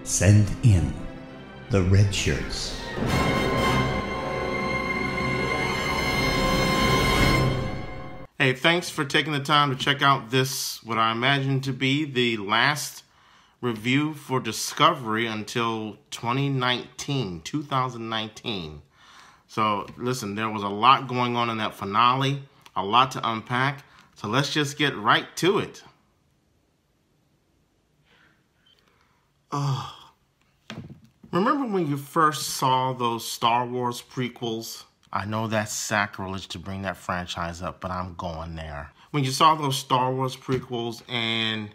Send in the red shirts. Hey, thanks for taking the time to check out this, what I imagine to be the last review for Discovery until 2019. So, listen, there was a lot going on in that finale, a lot to unpack, so let's just get right to it. Remember when you first saw those Star Wars prequels? I know that's sacrilege to bring that franchise up, but I'm going there. When you saw those Star Wars prequels and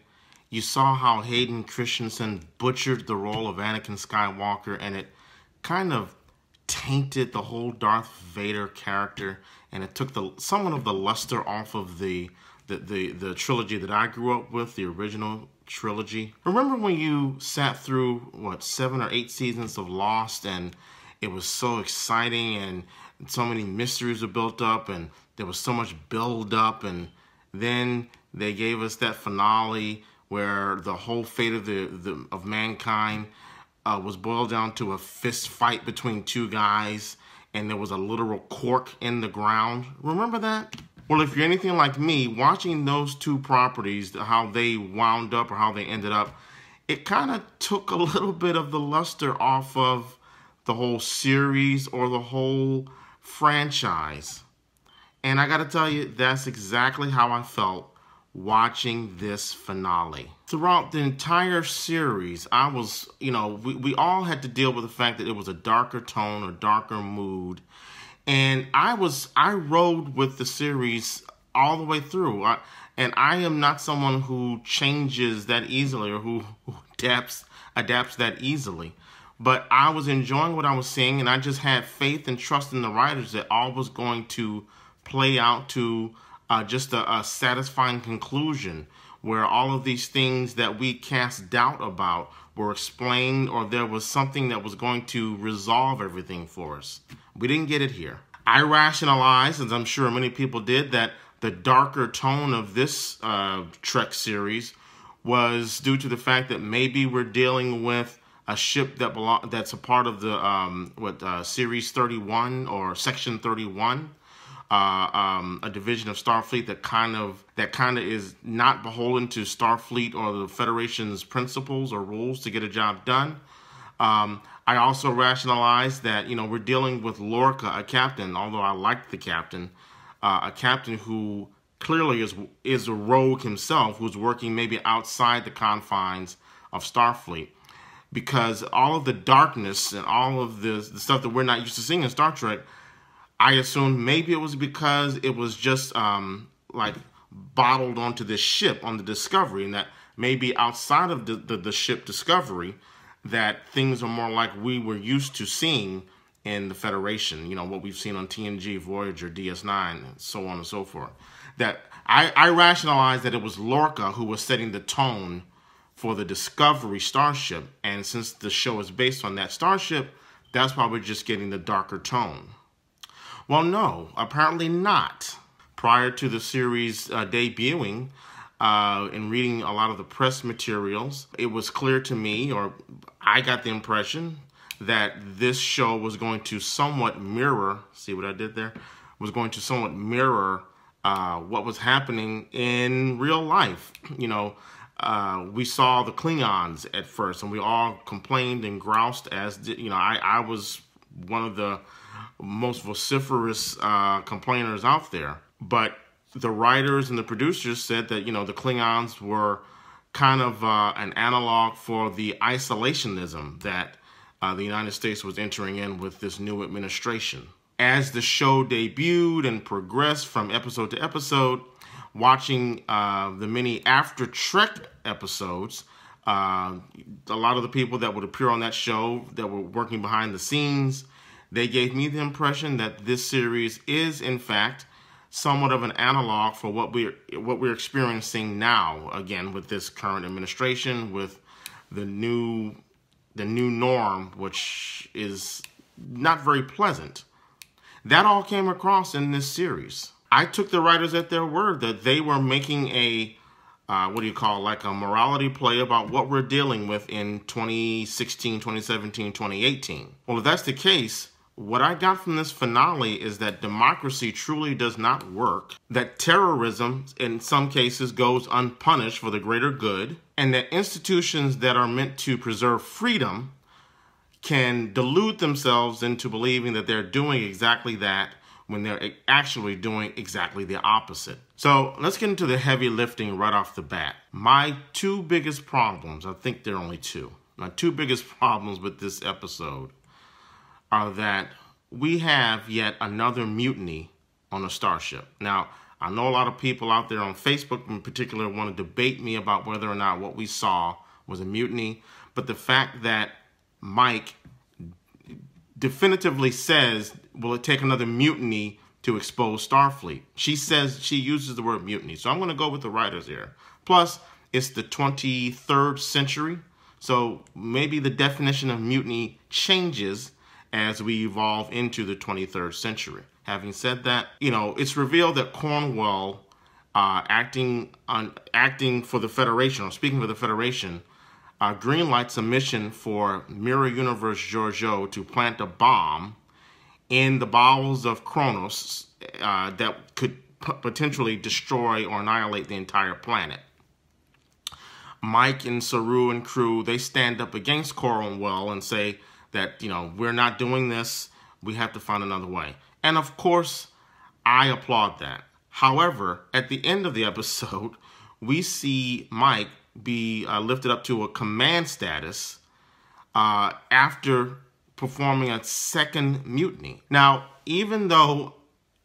you saw how Hayden Christensen butchered the role of Anakin Skywalker, and it kind of tainted the whole Darth Vader character, and it took somewhat of the luster off of the trilogy that I grew up with, the original trilogy. Remember when you sat through, what, 7 or 8 seasons of Lost, and it was so exciting, and so many mysteries were built up, and there was so much build-up, and then they gave us that finale where the whole fate of mankind was boiled down to a fist fight between two guys, and there was a literal cork in the ground. Remember that? Well, if you're anything like me, watching those two properties, how they wound up or how they ended up, it kind of took a little bit of the luster off of the whole series or the whole franchise. And I gotta tell you, that's exactly how I felt watching this finale. Throughout the entire series, I was, we all had to deal with the fact that it was a darker tone or darker mood. And I rode with the series all the way through. And I am not someone who changes that easily or who adapts that easily. But I was enjoying what I was seeing, and I just had faith and trust in the writers that all was going to play out to just a satisfying conclusion where all of these things that we cast doubt about were explained, or there was something that was going to resolve everything for us. We didn't get it here. I rationalized, as I'm sure many people did, that the darker tone of this Trek series was due to the fact that maybe we're dealing with a ship that's a part of the Series 31 or Section 31, a division of Starfleet that kind of is not beholden to Starfleet or the Federation's principles or rules to get a job done. I also rationalized that we're dealing with Lorca, a captain. Although I liked the captain, a captain who clearly is a rogue himself, who's working maybe outside the confines of Starfleet. Because all of the darkness and all of the stuff that we're not used to seeing in Star Trek, I assumed maybe it was because it was just like bottled onto this ship on the Discovery, and that maybe outside of the ship Discovery, that things are more like we were used to seeing in the Federation. What we've seen on TNG, Voyager, DS9, and so on and so forth. That I rationalized that it was Lorca who was setting the tone for the Discovery starship, and since the show is based on that starship, that's why we're just getting the darker tone. Well, no, apparently not. Prior to the series debuting, and reading a lot of the press materials, it was clear to me, or I got the impression, that this show was going to somewhat mirror, see what I did there? Was going to somewhat mirror what was happening in real life. We saw the Klingons at first, and we all complained and groused, as I was one of the most vociferous complainers out there. But the writers and the producers said that, the Klingons were kind of an analog for the isolationism that the United States was entering in with this new administration. As the show debuted and progressed from episode to episode, watching the many after Trek episodes, a lot of the people that would appear on that show that were working behind the scenes, they gave me the impression that this series is, in fact, somewhat of an analog for what we're experiencing now, again, with this current administration, with the new norm, which is not very pleasant. That all came across in this series. I took the writers at their word that they were making a like a morality play about what we're dealing with in 2016, 2017, 2018. Well, if that's the case, what I got from this finale is that democracy truly does not work, that terrorism in some cases goes unpunished for the greater good, and that institutions that are meant to preserve freedom can delude themselves into believing that they're doing exactly that when they're actually doing exactly the opposite. So let's get into the heavy lifting right off the bat. My two biggest problems, I think there are only two, my two biggest problems with this episode are that we have yet another mutiny on a starship. Now, I know a lot of people out there on Facebook in particular want to debate me about whether or not what we saw was a mutiny, but the fact that Mike definitively says, will it take another mutiny to expose Starfleet? She says, she uses the word mutiny. So I'm going to go with the writers here. Plus, it's the 23rd century. So maybe the definition of mutiny changes as we evolve into the 23rd century. Having said that, it's revealed that Cornwell, acting for the Federation, or speaking for the Federation, greenlights a mission for Mirror Universe Georgiou to plant a bomb in the bowels of Kronos that could potentially destroy or annihilate the entire planet. Mike and Saru and crew, they stand up against Cornwell and say that, we're not doing this. We have to find another way. And of course, I applaud that. However, at the end of the episode, we see Mike be lifted up to a command status after performing a second mutiny. Now, even though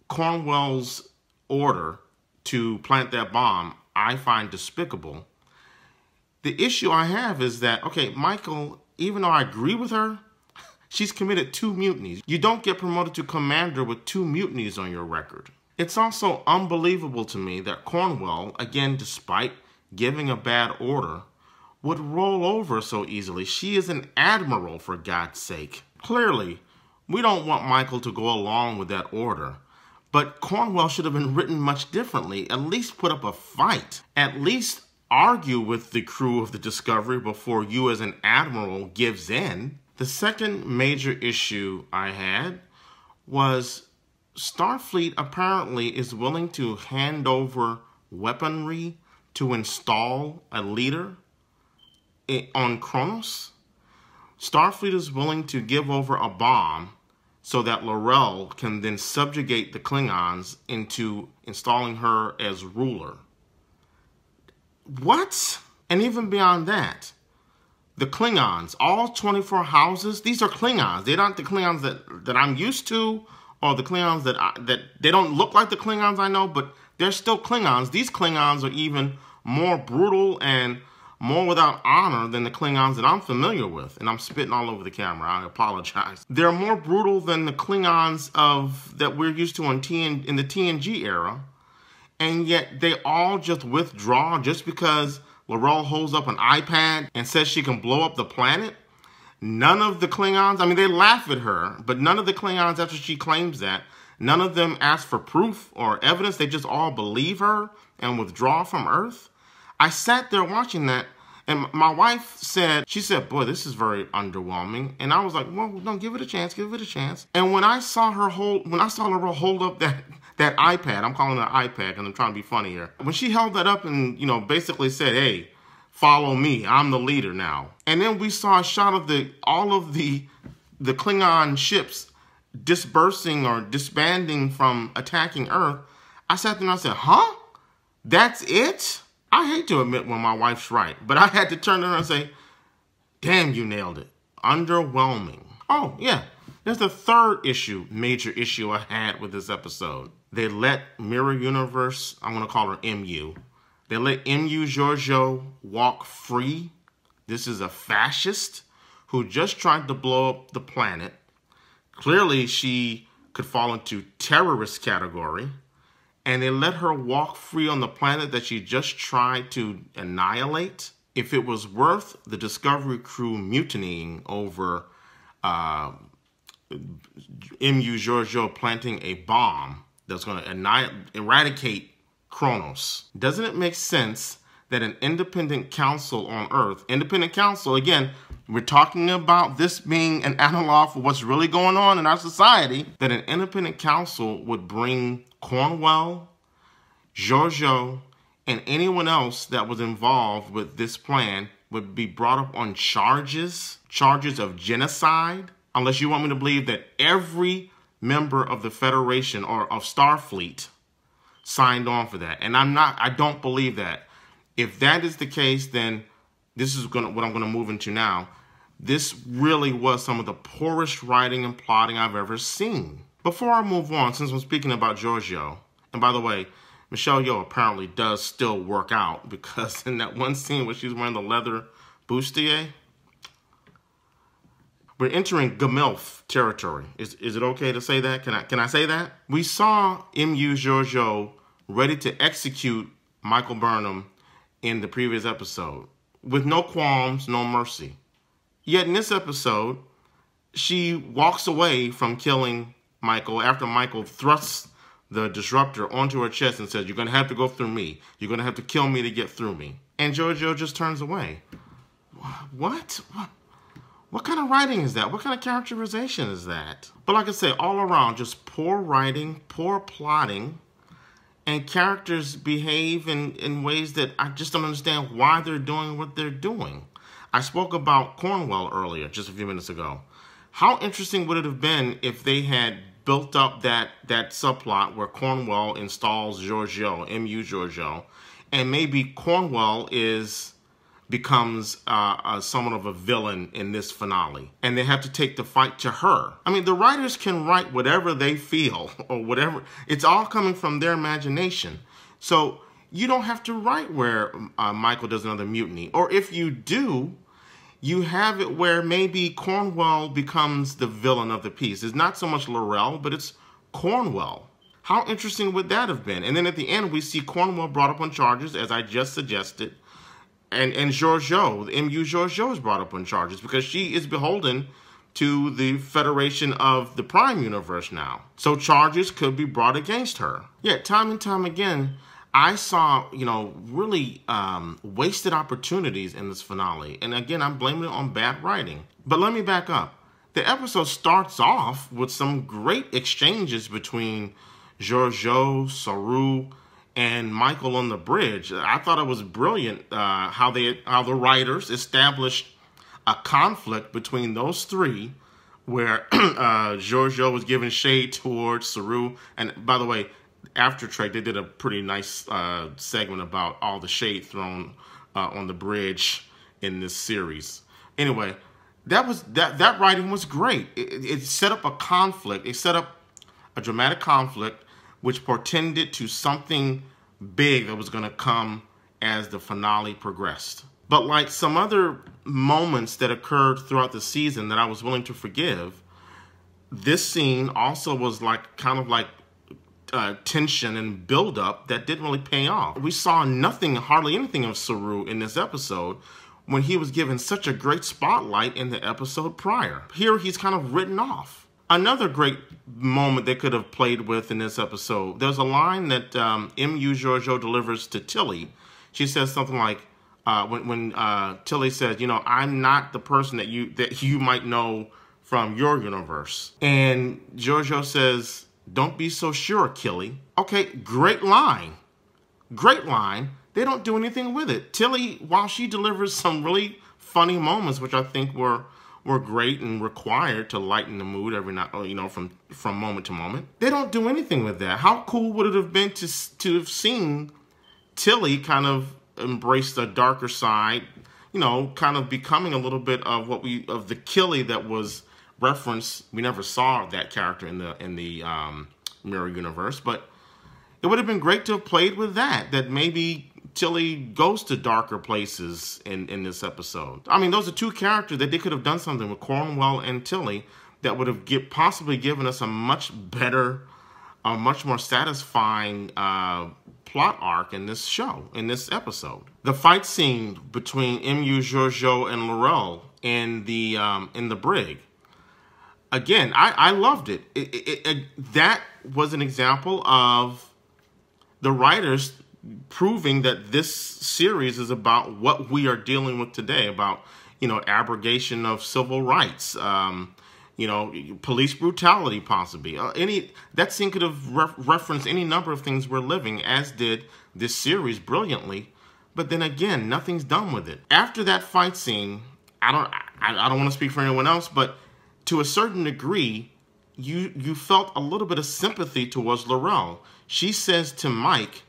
Cornwell's order to plant that bomb I find despicable, the issue I have is that, okay, Michael, even though I agree with her, she's committed 2 mutinies. You don't get promoted to commander with 2 mutinies on your record. It's also unbelievable to me that Cornwell, again, despite giving a bad order, would roll over so easily. She is an admiral, for God's sake. Clearly, we don't want Michael to go along with that order, but Cornwell should have been written much differently. At least put up a fight. At least argue with the crew of the Discovery before you as an admiral gives in. The second major issue I had was Starfleet apparently is willing to hand over weaponry to install a leader on Kronos. Starfleet is willing to give over a bomb so that L'Rell can then subjugate the Klingons into installing her as ruler. What? And even beyond that, the Klingons, all 24 houses, these are Klingons. They're not the Klingons that I'm used to, or the Klingons that they don't look like the Klingons I know, but they're still Klingons. These Klingons are even more brutal and more without honor than the Klingons that I'm familiar with. And I'm spitting all over the camera. I apologize. They're more brutal than the Klingons that we're used to in the TNG era. And yet they all just withdraw just because L'Rell holds up an iPad and says she can blow up the planet. None of the Klingons, I mean, they laugh at her, but none of the Klingons, after she claims that, none of them ask for proof or evidence. They just all believe her and withdraw from Earth. I sat there watching that, and my wife said, boy, this is very underwhelming. And I was like, well, no, give it a chance, give it a chance. And when I saw L'Rell hold up that iPad, I'm calling it an iPad because I'm trying to be funny here. When she held that up and, basically said, hey, follow me, I'm the leader now. And then we saw a shot of all of the Klingon ships dispersing or disbanding from attacking Earth. I sat there and I said, huh? That's it? I hate to admit when my wife's right, but I had to turn to her and say, damn, you nailed it. Underwhelming. Oh, yeah. There's the third major issue I had with this episode. They let Mirror Universe, I'm going to call her MU, they let MU Georgiou walk free. This is a fascist who just tried to blow up the planet. Clearly, she could fall into terrorist category. And they let her walk free on the planet that she just tried to annihilate. If it was worth the Discovery crew mutinying over MU Georgiou planting a bomb that's going to eradicate Kronos, doesn't it make sense that an independent council on Earth, independent council, again, we're talking about this being an analog for what's really going on in our society, that an independent council would bring Cornwell, Georgiou, and anyone else that was involved with this plan would be brought up on charges of genocide, unless you want me to believe that every member of the Federation or of Starfleet signed on for that. And I don't believe that. If that is the case, then this is what I'm going to move into now. This really was some of the poorest writing and plotting I've ever seen. Before I move on, since I'm speaking about Georgiou, and by the way, Michelle Yeoh apparently does still work out, because in that one scene where she's wearing the leather bustier, we're entering Gamilf territory. Is it okay to say that? Can I say that? We saw M.U. Georgiou ready to execute Michael Burnham in the previous episode with no qualms, no mercy. Yet in this episode, she walks away from killing Michael after Michael thrusts the disruptor onto her chest and says, "You're going to have to go through me. You're going to have to kill me to get through me." And Georgiou just turns away. What? What kind of writing is that? What kind of characterization is that? But like I say, all around, just poor writing, poor plotting, and characters behave in ways that I just don't understand why they're doing what they're doing. I spoke about Cornwell earlier, just a few minutes ago. How interesting would it have been if they had built up that subplot where Cornwell installs Georgiou, M.U. Georgiou, and maybe Cornwell becomes somewhat of a villain in this finale, and they have to take the fight to her. I mean, the writers can write whatever they feel or whatever. It's all coming from their imagination. So you don't have to write where Michael does another mutiny. Or if you do, you have it where maybe Cornwell becomes the villain of the piece. It's not so much L'Rell, but it's Cornwell. How interesting would that have been? And then at the end, we see Cornwell brought up on charges, as I just suggested. And Georgiou, M.U. Georgiou, is brought up on charges because she is beholden to the Federation of the Prime Universe now. So charges could be brought against her. Yet time and time again, I saw, really wasted opportunities in this finale. And again, I'm blaming it on bad writing. But let me back up. The episode starts off with some great exchanges between Georgiou, Saru, and Michael on the bridge. I thought it was brilliant how the writers established a conflict between those three, where Georgiou was giving shade towards Saru. And by the way, after Trek, they did a pretty nice segment about all the shade thrown on the bridge in this series. Anyway, that writing was great. It set up a conflict. It set up a dramatic conflict which portended to something big that was going to come as the finale progressed. But like some other moments that occurred throughout the season that I was willing to forgive, this scene also was kind of tension and buildup that didn't really pay off. We saw hardly anything of Saru in this episode when he was given such a great spotlight in the episode prior. Here he's kind of written off. Another great moment they could have played with in this episode, there's a line that M.U. Georgiou delivers to Tilly. She says something like, when Tilly says, "I'm not the person that you might know from your universe." And Georgiou says, "Don't be so sure, Killy." Okay, great line. Great line. They don't do anything with it. Tilly, while she delivers some really funny moments, which I think were great and required to lighten the mood every night, from moment to moment, they don't do anything with that. How cool would it have been to have seen Tilly kind of embrace the darker side, kind of becoming a little bit of of the Killy that was referenced. We never saw that character in the Mirror Universe, but it would have been great to have played with that maybe Tilly goes to darker places in this episode. I mean, those are two characters that they could have done something with, Cornwell and Tilly, that would have possibly given us a much better, a much more satisfying plot arc in this show, in this episode. The fight scene between M.U. Georgiou and L'Rell in the brig. Again, I loved it. That was an example of the writers proving that this series is about what we are dealing with today, about, abrogation of civil rights, police brutality, possibly. That scene could have referenced any number of things we're living, as did this series brilliantly. But then again, nothing's done with it. After that fight scene, I don't want to speak for anyone else, but to a certain degree, you felt a little bit of sympathy towards Laurel. She says to Mike,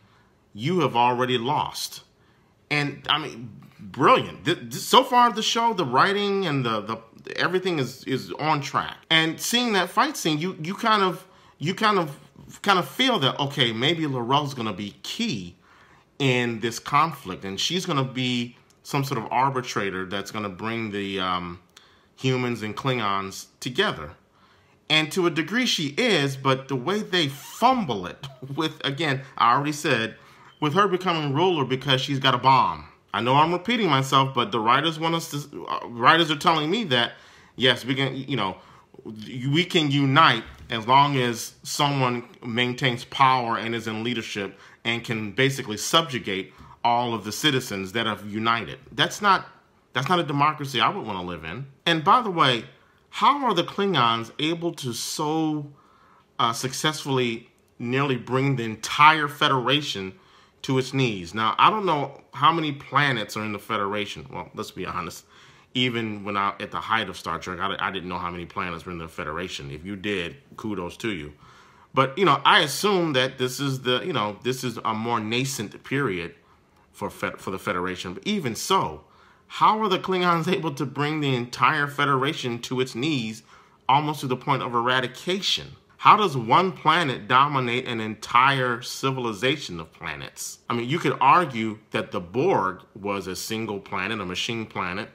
"You have already lost." And I mean, brilliant. So far, the show, the writing and the everything is on track. And seeing that fight scene, you kind of feel that, okay, maybe Laurel's going to be key in this conflict, and she's going to be some sort of arbitrator that's going to bring the humans and Klingons together. And to a degree she is, but the way they fumble it with, again, I already said, with her becoming ruler because she's got a bomb. I know I'm repeating myself, but the writers want us to, writers are telling me that, yes, we can, we can unite as long as someone maintains power and is in leadership and can basically subjugate all of the citizens that have united. That's not a democracy I would want to live in. And by the way, how are the Klingons able to so successfully nearly bring the entire Federation to its knees? Now, I don't know how many planets are in the Federation. Well, let's be honest. Even when at the height of Star Trek, I didn't know how many planets were in the Federation. If you did, kudos to you. But, I assume that this is this is a more nascent period for the Federation. But even so, how are the Klingons able to bring the entire Federation to its knees almost to the point of eradication? How does one planet dominate an entire civilization of planets? I mean, you could argue that the Borg was a single planet, a machine planet,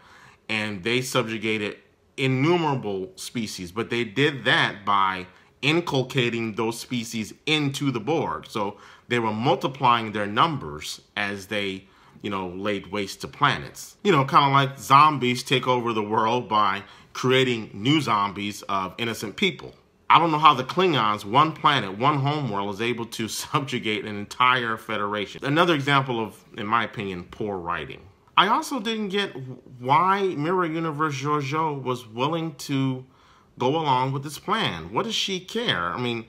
and they subjugated innumerable species, but they did that by inculcating those species into the Borg. So they were multiplying their numbers as they, laid waste to planets. Kind of like zombies take over the world by creating new zombies of innocent people. I don't know how the Klingons, one planet, one homeworld, is able to subjugate an entire federation. Another example of, in my opinion, poor writing. I also didn't get why Mirror Universe Georgiou was willing to go along with this plan. What does she care? I mean,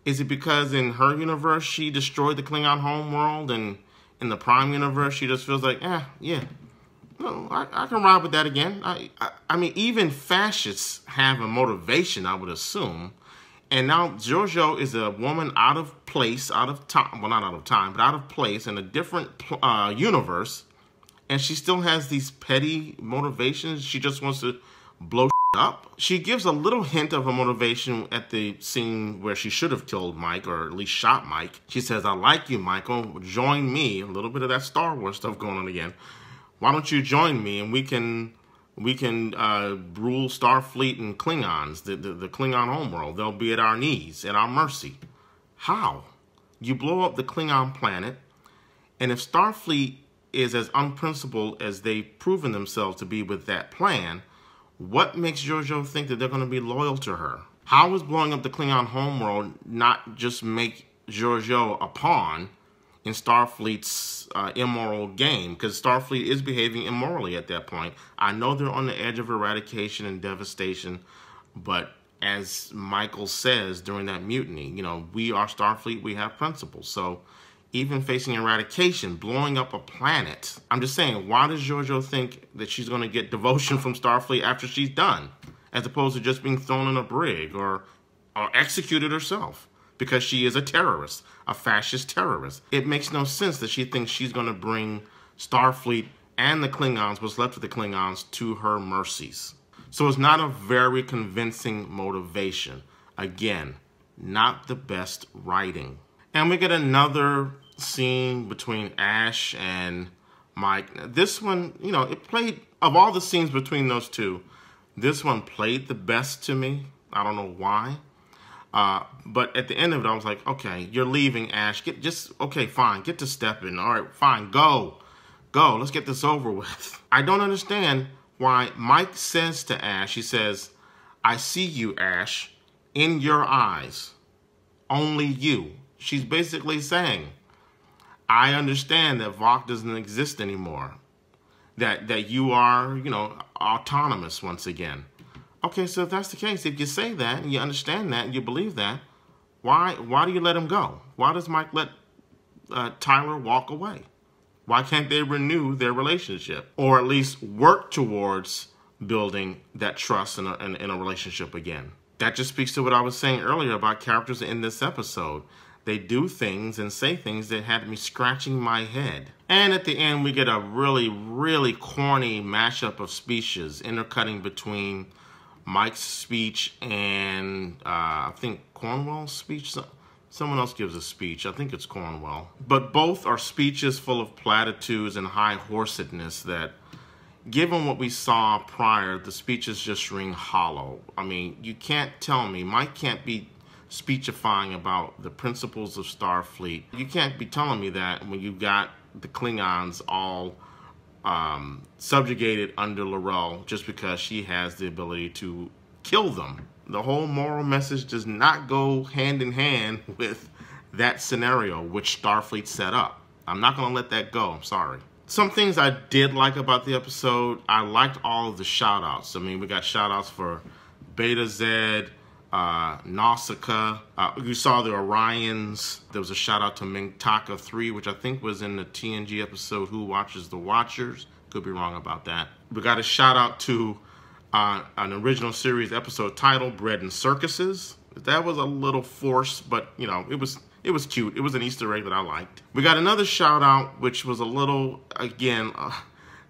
is it because in her universe she destroyed the Klingon homeworld, and in the Prime universe she just feels like, yeah, no, I can ride with that again. I mean, even fascists have a motivation, I would assume. And now Georgiou is a woman out of place, out of time. Well, not out of time, but out of place in a different universe. And she still has these petty motivations. She just wants to blow up. She gives a little hint of a motivation at the scene where she should have killed Mike, or at least shot Mike. She says, "I like you, Michael. Join me." A little bit of that Star Wars stuff going on again. Why don't you join me and we can rule Starfleet and Klingons, the Klingon homeworld. They'll be at our knees, at our mercy. How? You blow up the Klingon planet, and if Starfleet is as unprincipled as they've proven themselves to be with that plan, what makes Georgiou think that they're going to be loyal to her? How is blowing up the Klingon homeworld not just make Georgiou a pawn in Starfleet's immoral game? Because Starfleet is behaving immorally at that point. I know they're on the edge of eradication and devastation, but as Michael says during that mutiny, we are Starfleet, we have principles. So even facing eradication, blowing up a planet, I'm just saying, why does Georgiou think that she's going to get devotion from Starfleet after she's done, as opposed to just being thrown in a brig or executed herself? Because she is a terrorist, a fascist terrorist. It makes no sense that she thinks she's going to bring Starfleet and the Klingons, what's left of the Klingons, to her mercies. So it's not a very convincing motivation. Again, not the best writing. And we get another scene between Ash and Mike. This one, it played, of all the scenes between those two, this one played the best to me. I don't know why. But at the end of it, I was like, okay, you're leaving, Ash. Okay, fine, get to stepping. All right, fine, go. Let's get this over with. I don't understand why Mike says to Ash, he says, "I see you, Ash, in your eyes, only you." She's basically saying, I understand that Vought doesn't exist anymore. That you are, you know, autonomous once again. Okay, so if that's the case, if you say that and you understand that and you believe that, why do you let him go? Why does Mike let Tyler walk away? Why can't they renew their relationship, or at least work towards building that trust in a relationship again? That just speaks to what I was saying earlier about characters in this episode. They do things and say things that had me scratching my head. And at the end, we get a really, really corny mashup of speeches, intercutting between Mike's speech and I think Cornwell's speech. Someone else gives a speech. I think it's Cornwell. But both are speeches full of platitudes and high-horsedness that, given what we saw prior, the speeches just ring hollow. I mean, you can't tell me, Mike can't be speechifying about the principles of Starfleet. You can't be telling me that when you've got the Klingons all subjugated under L'Rell just because she has the ability to kill them. The whole moral message does not go hand in hand with that scenario which Starfleet set up. I'm not going to let that go. I'm sorry. Some things I did like about the episode, I liked all of the shout-outs. I mean, we got shout-outs for Beta Z, Nausicaa. You saw the Orions. There was a shout-out to Mintaka 3, which I think was in the TNG episode Who Watches the Watchers. Could be wrong about that. We got a shout-out to an original series episode title, Bread and Circuses. That was a little forced, but, you know, it was cute. It was an Easter egg that I liked. We got another shout out, which was a little, again,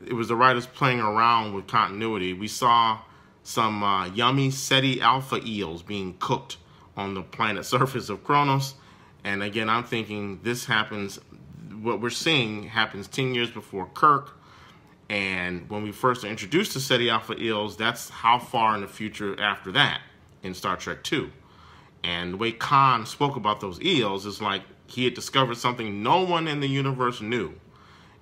it was the writers playing around with continuity. We saw some yummy Ceti Alpha eels being cooked on the planet surface of Kronos. And again, I'm thinking this happens, what we're seeing happens 10 years before Kirk. And when we first are introduced to Ceti Alpha eels, that's how far in the future after that in Star Trek II. And the way Khan spoke about those eels is like he had discovered something no one in the universe knew.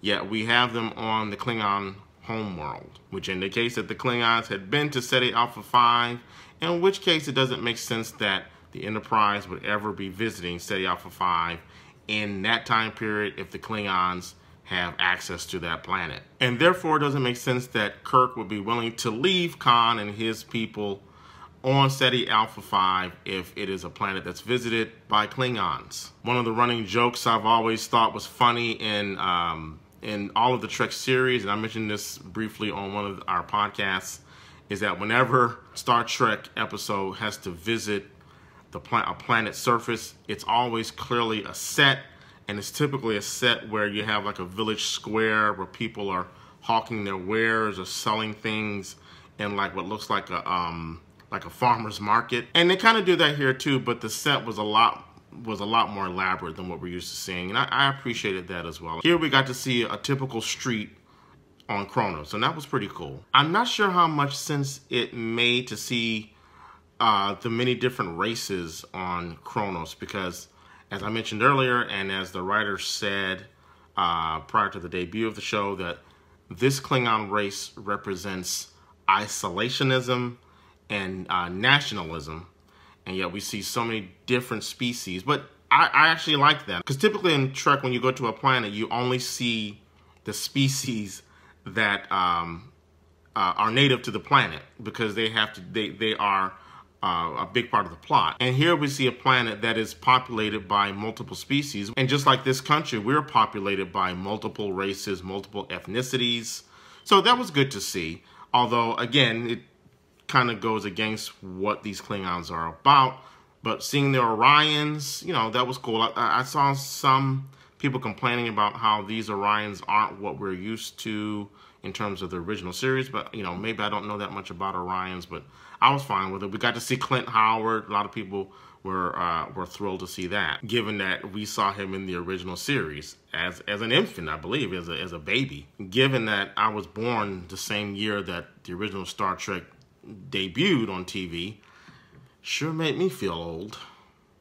Yet we have them on the Klingon homeworld, which indicates that the Klingons had been to Ceti Alpha 5, in which case it doesn't make sense that the Enterprise would ever be visiting Ceti Alpha 5 in that time period if the Klingons have access to that planet. And therefore it doesn't make sense that Kirk would be willing to leave Khan and his people on Ceti Alpha 5 if it is a planet that's visited by Klingons. One of the running jokes I've always thought was funny in all of the Trek series, and I mentioned this briefly on one of our podcasts, is that whenever Star Trek episode has to visit a planet's surface, it's always clearly a set, and it's typically a set where you have like a village square where people are hawking their wares or selling things in like what looks like a farmer's market. And they kind of do that here too, but the set was a lot more elaborate than what we're used to seeing, and I appreciated that as well. Here we got to see a typical street on Kronos, and that was pretty cool. I'm not sure how much sense it made to see the many different races on Kronos, because as I mentioned earlier, and as the writer said prior to the debut of the show, that this Klingon race represents isolationism and nationalism, and yet we see so many different species. But I actually like that, because typically in Trek, when you go to a planet, you only see the species that are native to the planet, because they are a big part of the plot. And here we see a planet that is populated by multiple species, and just like this country, we're populated by multiple races, multiple ethnicities. So that was good to see, although again, it kind of goes against what these Klingons are about. But seeing the Orions, you know, that was cool. I saw some people complaining about how these Orions aren't what we're used to in terms of the original series, but you know, maybe I don't know that much about Orions, but I was fine with it. We got to see Clint Howard. A lot of people were thrilled to see that, given that we saw him in the original series as an infant, I believe, as a baby. Given that I was born the same year that the original Star Trek debuted on TV, sure made me feel old.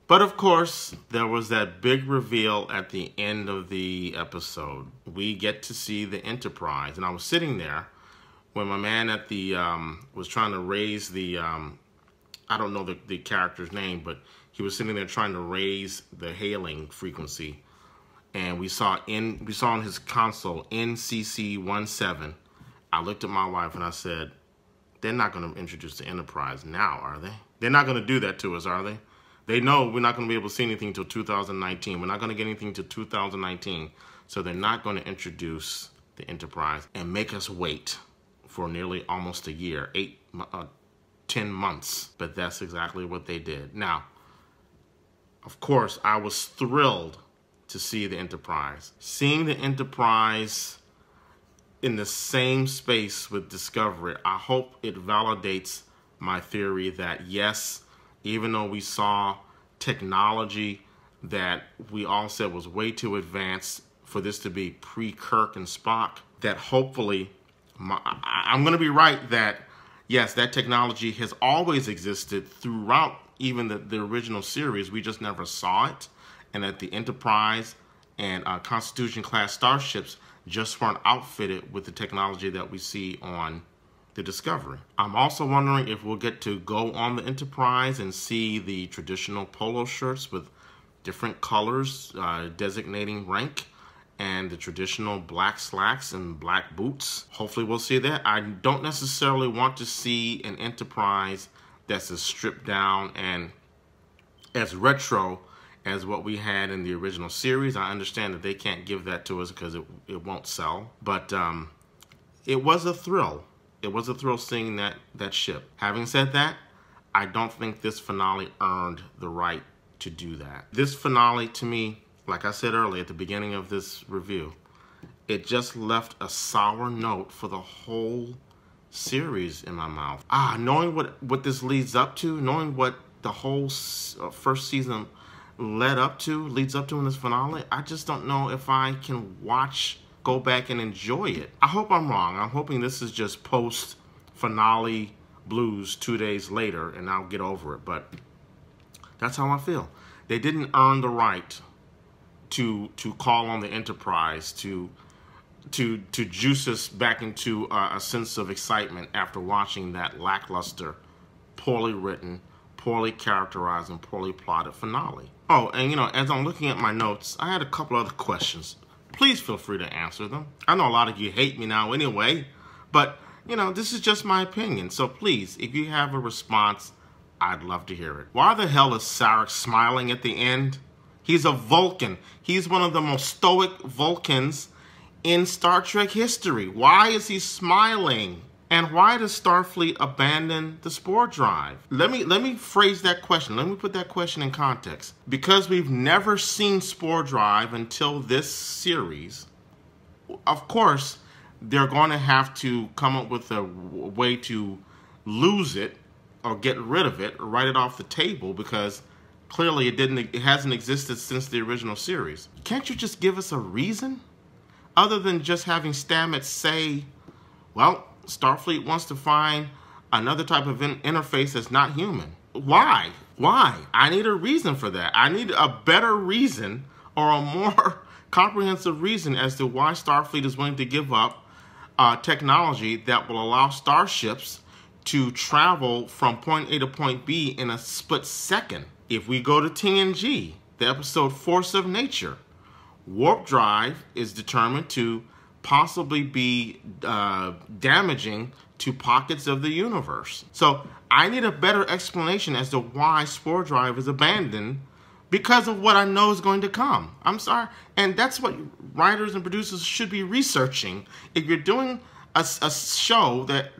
But of course, there was that big reveal at the end of the episode. We get to see the Enterprise, and I was sitting there when my man at the was trying to raise the I don't know the character's name, but he was sitting there trying to raise the hailing frequency. and we saw on his console NCC-17. I looked at my wife and I said, they're not going to introduce the Enterprise now, are they? They're not going to do that to us, are they? They know we're not going to be able to see anything until 2019. We're not going to get anything until 2019. So they're not going to introduce the Enterprise and make us wait for nearly almost a year, 10 months. But that's exactly what they did. Now, of course, I was thrilled to see the Enterprise. Seeing the Enterprise in the same space with Discovery, I hope it validates my theory that yes, even though we saw technology that we all said was way too advanced for this to be pre-Kirk and Spock, that hopefully, I'm going to be right that yes, that technology has always existed throughout even the original series. We just never saw it. And that the Enterprise and Constitution-class starships just weren't outfitted with the technology that we see on the Discovery. I'm also wondering if we'll get to go on the Enterprise and see the traditional polo shirts with different colors designating rank, and the traditional black slacks and black boots. Hopefully we'll see that. I don't necessarily want to see an Enterprise that's as stripped down and as retro as what we had in the original series. I understand that they can't give that to us because it won't sell. But it was a thrill. It was a thrill seeing that ship. Having said that, I don't think this finale earned the right to do that. This finale, to me, like I said earlier at the beginning of this review, it just left a sour note for the whole series in my mouth. Knowing what this leads up to, knowing what the whole first season leads up to in this finale, I just don't know if I can go back and enjoy it. I hope I'm wrong. I'm hoping this is just post-finale blues 2 days later and I'll get over it, but that's how I feel. They didn't earn the right to call on the Enterprise to juice us back into a sense of excitement after watching that lackluster, poorly written, poorly characterized, and poorly plotted finale. Oh, and as I'm looking at my notes, I had a couple other questions. Please feel free to answer them. I know a lot of you hate me now anyway, but this is just my opinion. So please, if you have a response, I'd love to hear it. Why the hell is Sarek smiling at the end? He's a Vulcan. He's one of the most stoic Vulcans in Star Trek history. Why is he smiling? And why does Starfleet abandon the spore drive? Let me phrase that question. Let me put that question in context. Because we've never seen spore drive until this series, of course, they're going to have to come up with a way to lose it or get rid of it or write it off the table, because clearly it hasn't existed since the original series. Can't you just give us a reason? Other than just having Stamets say, well, Starfleet wants to find another type of interface that's not human. Why? Why? I need a reason for that. I need a better reason, or a more comprehensive reason as to why Starfleet is willing to give up technology that will allow starships to travel from point A to point B in a split second. If we go to TNG, the episode Force of Nature, warp drive is determined to possibly be damaging to pockets of the universe. So I need a better explanation as to why spore drive is abandoned, because of what I know is going to come. I'm sorry. And that's what writers and producers should be researching. If you're doing a show that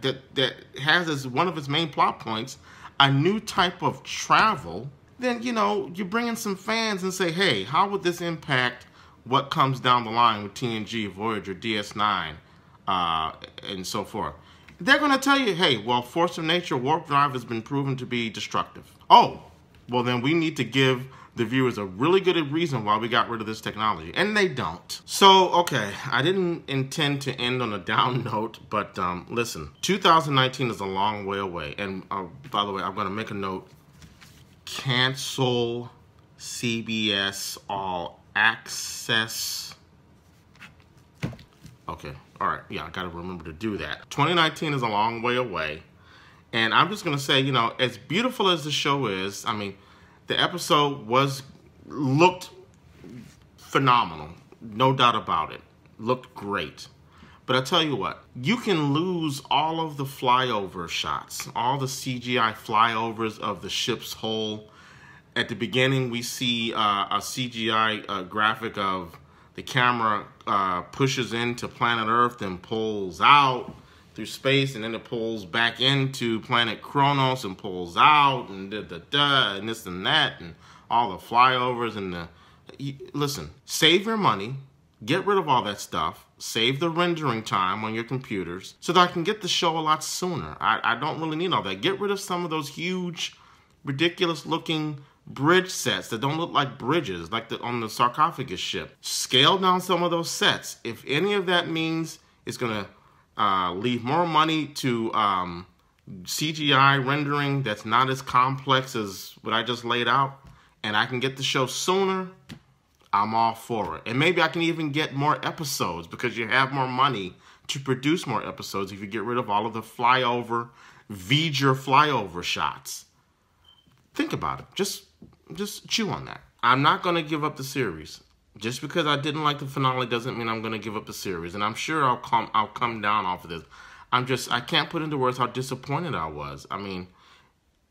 has as one of its main plot points a new type of travel, then, you bring in some fans and say, hey, how would this impact what comes down the line with TNG, Voyager, DS9, and so forth? They're going to tell you, hey, well, Force of Nature warp drive has been proven to be destructive. Oh, well, then we need to give the viewers a really good reason why we got rid of this technology. And they don't. So, okay, I didn't intend to end on a down note, but listen, 2019 is a long way away. And by the way, I'm going to make a note. Cancel CBS All Access. Okay, all right, yeah, I gotta remember to do that. 2019 is a long way away, and I'm just gonna say, as beautiful as the show is, I mean, the episode looked phenomenal. no doubt about it. Looked great. But I tell you what, you can lose all of the flyover shots, all the CGI flyovers of the ship's hull. At the beginning, we see a CGI graphic of the camera pushes into planet Earth and pulls out through space, and then it pulls back into planet Kronos and pulls out, and and this and that, and all the flyovers and the... Listen, save your money, get rid of all that stuff, save the rendering time on your computers so that I can get the show a lot sooner. I don't really need all that. Get rid of some of those huge, ridiculous-looking bridge sets that don't look like bridges, like on the sarcophagus ship. Scale down some of those sets. If any of that means it's going to leave more money to CGI rendering that's not as complex as what I just laid out, and I can get the show sooner, I'm all for it. And maybe I can even get more episodes because you have more money to produce more episodes if you get rid of all of the flyover, V'ger flyover shots. Think about it. Just chew on that. I'm not going to give up the series. Just because I didn't like the finale doesn't mean I'm going to give up the series. And I'm sure I'll come down off of this. I can't put into words how disappointed I was. I mean,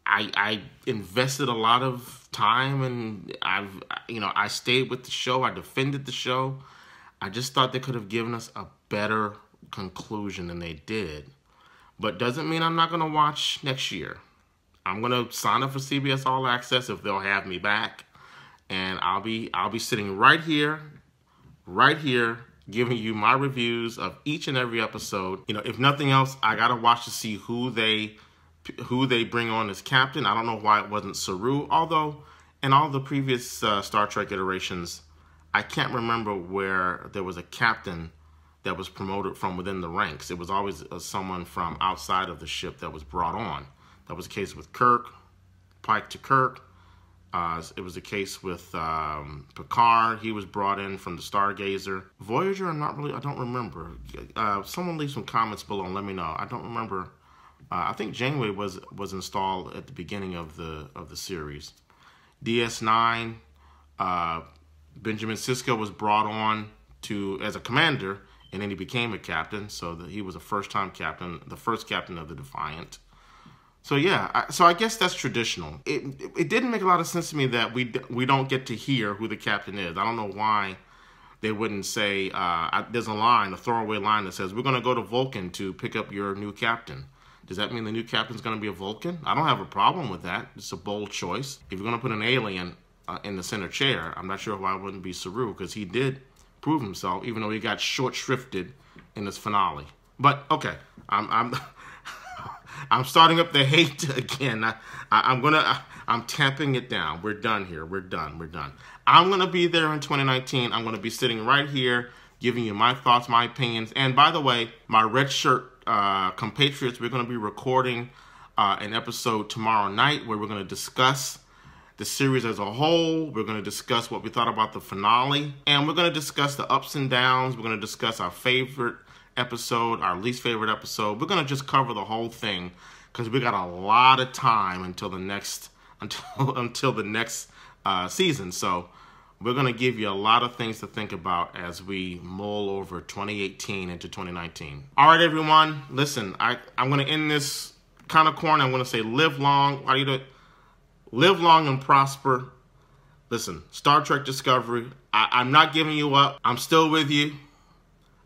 I invested a lot of time, and I stayed with the show. I defended the show. I just thought they could have given us a better conclusion than they did. But doesn't mean I'm not going to watch next year. I'm going to sign up for CBS All Access if they'll have me back. And I'll be sitting right here, giving you my reviews of each and every episode. If nothing else, I gotta watch to see who they bring on as captain. I don't know why it wasn't Saru, although in all the previous Star Trek iterations, I can't remember where there was a captain that was promoted from within the ranks. It was always someone from outside of the ship that was brought on. That was the case with Kirk, Pike to Kirk. It was the case with Picard. He was brought in from the Stargazer. Voyager, I don't remember. Someone leave some comments below and let me know. I don't remember. I think Janeway was installed at the beginning of the series. DS9, Benjamin Sisko was brought on as a commander, and then he became a captain. So he was a first-time captain, the first captain of the Defiant. So yeah, so I guess that's traditional. It didn't make a lot of sense to me that we don't get to hear who the captain is. I don't know why they wouldn't say, there's a throwaway line that says, we're going to go to Vulcan to pick up your new captain. Does that mean the new captain's going to be a Vulcan? I don't have a problem with that. It's a bold choice. If you're going to put an alien in the center chair, I'm not sure why it wouldn't be Saru, because he did prove himself, even though he got short-shrifted in this finale. But, okay, I'm starting up the hate again. I'm tamping it down. We're done here. We're done. I'm going to be there in 2019. I'm going to be sitting right here giving you my thoughts, my opinions. And by the way, my red shirt compatriots, we're going to be recording an episode tomorrow night where we're going to discuss the series as a whole. We're going to discuss what we thought about the finale. And we're going to discuss the ups and downs. We're going to discuss our favorite episode, our least favorite episode. We're going to just cover the whole thing because we got a lot of time until the next season. So we're going to give you a lot of things to think about as we mull over 2018 into 2019. All right, everyone. Listen, I'm going to end this kind of corny. I'm going to say live long. How do you do it? Live long and prosper. Listen, Star Trek Discovery, I'm not giving you up. I'm still with you.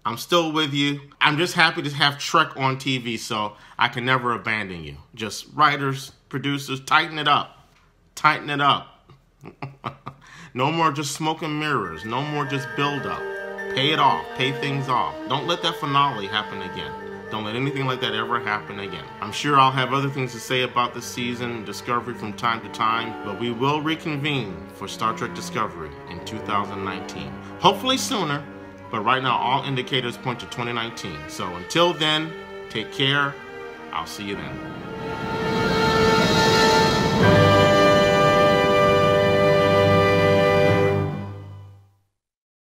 I'm just happy to have Trek on TV, so I can never abandon you. Just writers, producers, tighten it up. No more just smoke and mirrors. No more just build up. Pay it off. Pay things off. Don't let that finale happen again. Don't let anything like that ever happen again. I'm sure I'll have other things to say about this season, Discovery, from time to time, but we will reconvene for Star Trek Discovery in 2019. Hopefully sooner. But right now, all indicators point to 2019. So until then, take care. I'll see you then.